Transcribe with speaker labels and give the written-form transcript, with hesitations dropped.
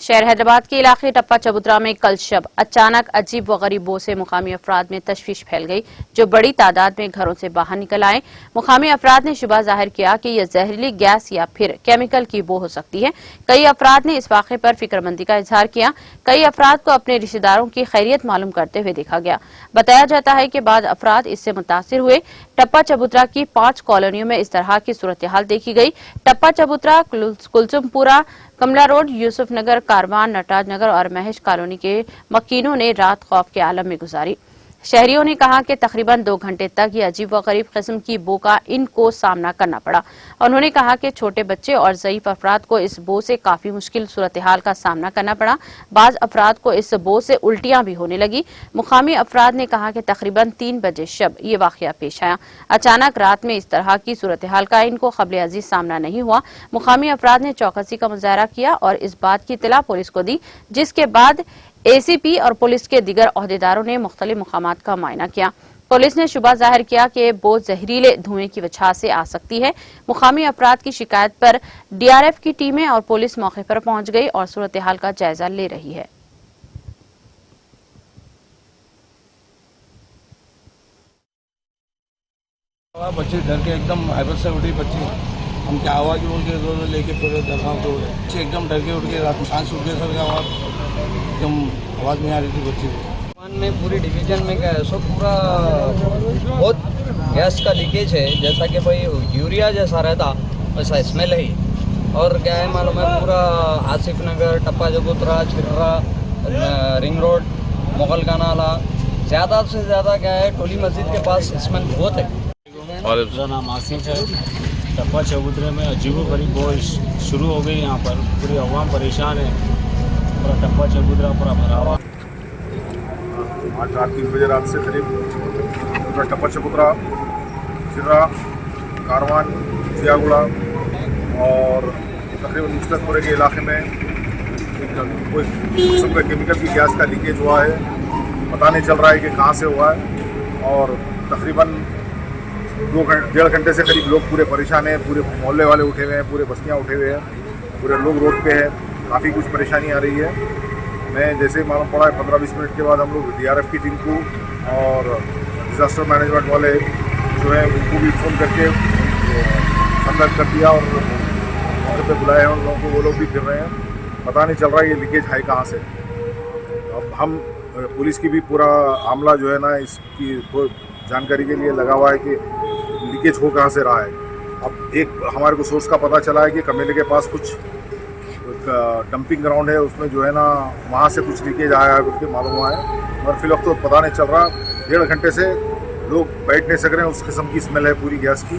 Speaker 1: शहर हैदराबाद के इलाके टप्पा चबूतरा में कल शब अचानक अजीब व गरीब बो से मुकामी अफराद में तशवीश फैल गई, जो बड़ी तादाद में घरों से बाहर निकल आए। मुकामी अफराद ने शुबा जाहिर किया कि यह जहरीली गैस या फिर केमिकल की बो हो सकती है। कई अफराद ने इस वाक़े पर फिक्रमंदी का इजहार किया। कई अफराद को अपने रिश्तेदारों की खैरियत मालूम करते हुए देखा गया। बताया जाता है कि बाद अफराद इससे मुतासिर हुए। टप्पा चबूतरा की 5 कॉलोनियों में इस तरह की सूरत हाल देखी गई। टप्पा चबूतरा, कुलसुमपुरा, कमला रोड, यूसुफ नगर, कारवान, नटराज नगर और महेश कॉलोनी के मकीनों ने रात खौफ के आलम में गुजारी। शहरियों ने कहा कि तकरीबन 2 घंटे तक ये अजीब व गरीब किस्म की बो का इनको सामना करना पड़ा। उन्होंने कहा कि छोटे बच्चे और ज़ईफ अफराद को इस बो से काफी मुश्किल सूरत हाल का सामना करना पड़ा। बाज अफराद को इस बो से उल्टियां भी होने लगी। मुकामी अफराद ने कहा कि तकरीबन 3 बजे शब ये वाकया पेश आया। अचानक रात में इस तरह की सूरत हाल का इनको क़ब्ल अज़ीज़ सामना नहीं हुआ। मुकामी अफराद ने चौकसी का मुजाहरा किया और इस बात की इत्तला पुलिस को दी, जिसके बाद एसीपी और पुलिस के दीगर ओहदेदारों ने मुख्तलिफ मकामात का मुआयना किया। पुलिस ने शुबा जाहिर किया कि बो जहरीले धुएं की वजह से आ सकती है। मुकामी अफराद की शिकायत पर डीआरएफ की टीमें और पुलिस मौके पर पहुंच गई और सूरत हाल का जायजा ले रही है।
Speaker 2: बच्चे डर के एकदम हैबत से उठी। बच्चे हम क्या आवाज़ बोल के दो लेके पूरे दरगाह को बच्चे एकदम डर के उठ के रात सांस उठ गए सर का आवाज़ एकदम आवाज़ नहीं आ रही थी बच्चे को।
Speaker 3: में पूरी डिवीजन में क्या है सो पूरा बहुत गैस का लीकेज है, जैसा कि भाई यूरिया जैसा रहता वैसा स्मेल है। और क्या है मालूम है, पूरा आसिफ नगर, टप्पा चबूतरा, छिर्रा, रिंग रोड, मुगल का नाला, ज़्यादा से ज़्यादा क्या है टोली मस्जिद के पास स्मेल बहुत है।
Speaker 4: और मेरा नाम आसिफ है। टप्पा चबूतरे में अजीबोगरीब बो शुरू हो गई। यहाँ पर पूरी अवाम परेशान है। पूरा टप्पा चबूतरा पूरा भरा हुआ।
Speaker 5: आज रात 3 बजे रात से करीब पूरा टप्पा चबूतरा, चिर्रा, कारवान, जियागुड़ा और तकरीबन मुस्तकपुरे के इलाके में कोई किस्म का केमिकल की गैस का लीकेज हुआ है। पता नहीं चल रहा है कि कहाँ से हुआ है। और तकरीबन 1.5 घंटे से करीब लोग पूरे परेशान हैं। पूरे मोहल्ले वाले उठे हुए हैं, पूरे बस्तियाँ उठे हुए हैं, पूरे लोग रोड पे हैं। काफ़ी कुछ परेशानी आ रही है। मैं जैसे मालूम पड़ा है 15-20 मिनट के बाद हम लोग डीआरएफ की टीम को और डिज़ास्टर मैनेजमेंट वाले जो है उनको भी फ़ोन करके संपर्क कर दिया और वहाँ पे बुलाए हैं उन लोगों को। वो लोग भी फिर रहे हैं। पता नहीं चल रहा है ये लीकेज है कहाँ से। अब हम पुलिस की भी पूरा आमला जो है ना इसकी जानकारी के लिए लगा हुआ है कि लीकेज हो कहाँ से रहा है। अब एक हमारे को सोर्स का पता चला है कि कमेले के पास कुछ डंपिंग ग्राउंड है, उसमें जो है ना वहाँ से कुछ लीकेज आया है करके मालूम हुआ है। और फिर वक्त तो पता नहीं चल रहा। 1.5 घंटे से लोग बैठ नहीं सक रहे हैं। उस किस्म की स्मेल है पूरी गैस की।